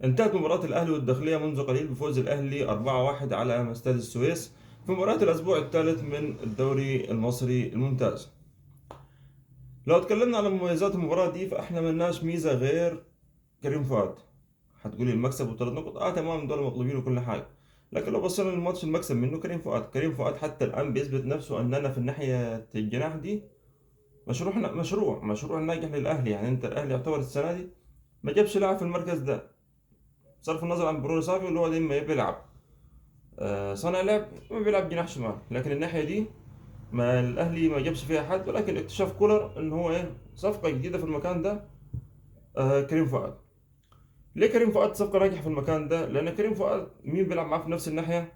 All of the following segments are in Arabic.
انتهت مباراة الأهلي والداخلية منذ قليل بفوز الأهلي 4-1 على استاد السويس في مباراة الأسبوع الثالث من الدوري المصري الممتاز. لو اتكلمنا على مميزات المباراة دي فاحنا ملناش ميزة غير كريم فؤاد. هتقولي المكسب وثلاث نقط، تمام، دول مطلوبين وكل حاجة. لكن لو بصينا للماتش، المكسب منه كريم فؤاد حتى الآن بيثبت نفسه أننا في الناحية الجناح دي مشروع ناجح للأهلي. يعني أنت الأهلي يعتبر السنة دي ما جابش لاعب في المركز ده، بصرف النظر عن برونو سافيو اللي هو دايما بيلعب صانع لعب، ما بيلعب جناح شمال. لكن الناحية دي ما الأهلي ما جابش فيها حد، ولكن اكتشاف كولر إن هو صفقة جديدة في المكان ده. كريم فؤاد. ليه كريم فؤاد صفقة ناجحة في المكان ده؟ لأن كريم فؤاد مين بيلعب معاه في نفس الناحية؟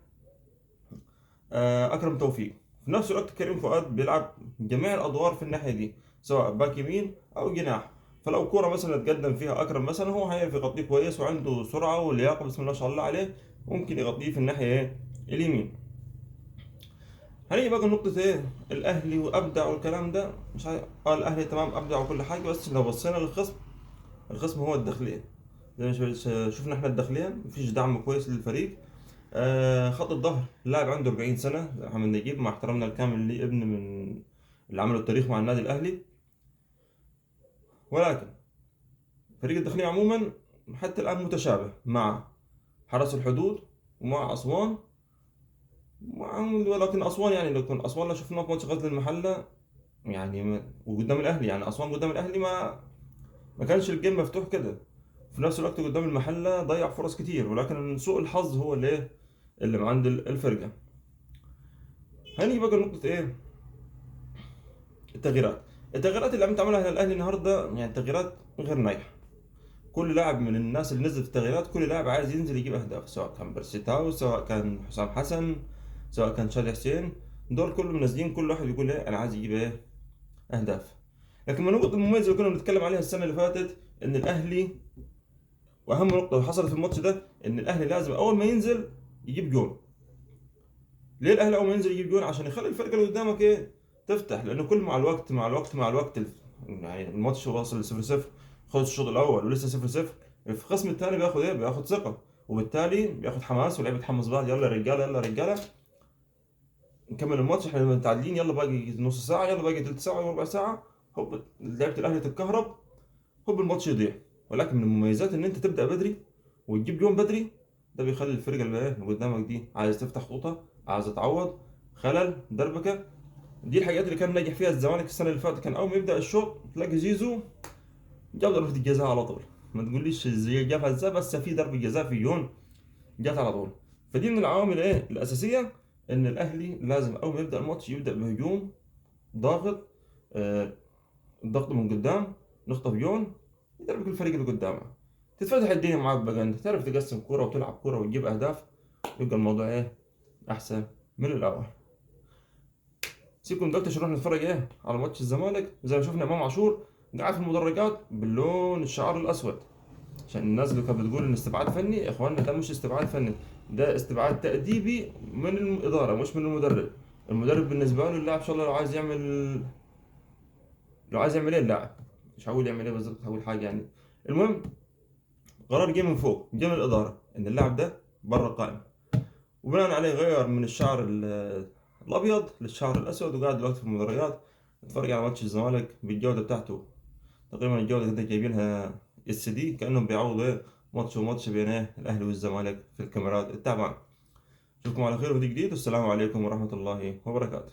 أكرم توفيق. في نفس الوقت كريم فؤاد بيلعب جميع الأدوار في الناحية دي، سواء باك يمين أو جناح. فلو كورة مثلا اتقدم فيها أكرم مثلا، هو هيعرف يغطيه كويس، وعنده سرعة ولياقة بسم الله ما شاء الله عليه، ممكن يغطيه في الناحية اليمين. هنيجي بقى نقطة الأهلي وأبدع والكلام ده. مش الأهلي تمام أبدع وكل حاجة، بس لو بصينا للخصم، الخصم هو الداخلية. زي ما شفنا احنا الداخلية مفيش دعم كويس للفريق. خط الظهر اللاعب عنده 40 سنة محمد نجيب، مع احترامنا الكامل ليه، ابن من اللي عملوا التاريخ مع النادي الأهلي. ولكن فريق الداخلية عموما حتى الآن متشابه مع حرس الحدود ومع أسوان. ولكن أسوان يعني لو شفناه في ماتش غزل المحلة، يعني وقدام الأهلي، يعني أسوان قدام الأهلي ما كانش الجيم مفتوح كده. في نفس الوقت قدام المحلة ضيع فرص كتير، ولكن سوء الحظ هو اللي من عند الفرقة. هنيجي بقى نقطة التغييرات. التغييرات اللي عم تعملها الاهلي النهارده يعني تغييرات غير ناجحه. كل لاعب من الناس اللي نزل في التغييرات، كل لاعب عايز ينزل يجيب اهداف، سواء كان برسيتاو، سواء كان حسام حسن، سواء كان شادي حسين. دول كلهم منزلين، كل واحد يقول انا عايز اجيب اهداف. لكن من النقط المميزه اللي كنا بنتكلم عليها السنه اللي فاتت ان الاهلي، واهم نقطه حصلت في الماتش ده، ان الاهلي لازم اول ما ينزل يجيب جول. ليه الاهلي اول ما ينزل يجيب جول؟ عشان يخلي الفرقه اللي قدامك تفتح. لانه كل مع الوقت يعني الماتش واصل ل 0-0، خلص الشوط الاول ولسه 0-0، الخصم الثاني بياخد بياخد ثقه، وبالتالي بياخد حماس، واللعيبه يتحمس بقى، يلا يا رجاله يلا يا رجاله نكمل الماتش، احنا متعادلين، يلا باقي نص ساعه، يلا باقي ثلث ساعه وربع ساعه، هوب لعيبه الاهلي تتكهرب، هوب الماتش يضيع. ولكن من المميزات ان انت تبدا بدري وتجيب جون بدري. ده بيخلي الفرقه اللي قدامك دي عايز تفتح خطوطها، عايز تعوض خلل دربكه. دي الحاجات اللي كان ناجح فيها الزمالك السنه اللي فاتت. كان اول ما يبدا الشوط تلاقي زيزو جاب ضربه الجزاء على طول. ما تقوليش زي جابها ازاي، بس في ضربه جزاء في جون جات على طول. فدي من العوامل الاساسيه، ان الاهلي لازم اول ما يبدا الماتش يبدا بهجوم ضاغط. آه، الضغط من قدام، نخطف جون يضرب الفريق اللي قدامه، تتفتح الدنيا معاك بقى، انت تعرف تقسم كوره وتلعب كوره وتجيب اهداف، يبقى الموضوع احسن من الاول. سيبكم دلوقتي عشان نروح نتفرج على ماتش الزمالك. زي ما شفنا امام عاشور قاعد في المدرجات باللون الشعار الاسود، عشان الناس اللي كانت بتقول ان استبعاد فني، يا اخوانا ده مش استبعاد فني، ده استبعاد تأديبي من الاداره مش من المدرب. المدرب بالنسبه له اللاعب ان شاء الله لو عايز يعمل اللاعب، مش هقول يعمل ايه بالظبط، هقول حاجه يعني. المهم، قرار جه من فوق، جه من الاداره ان اللاعب ده بره القائمه، وبناء عليه غير من الشعر الابيض للشعر الاسود، وقاعد دلوقتي في المدرجات اتفرج على ماتش الزمالك بالجوده بتاعته. تقريبا الجوده كده جايبينها اس دي، كانهم بيعوضوا ماتش وماتش بين الاهلي والزمالك في الكاميرات التابعه. اشوفكم على خير وفيديو جديد، والسلام عليكم ورحمه الله وبركاته.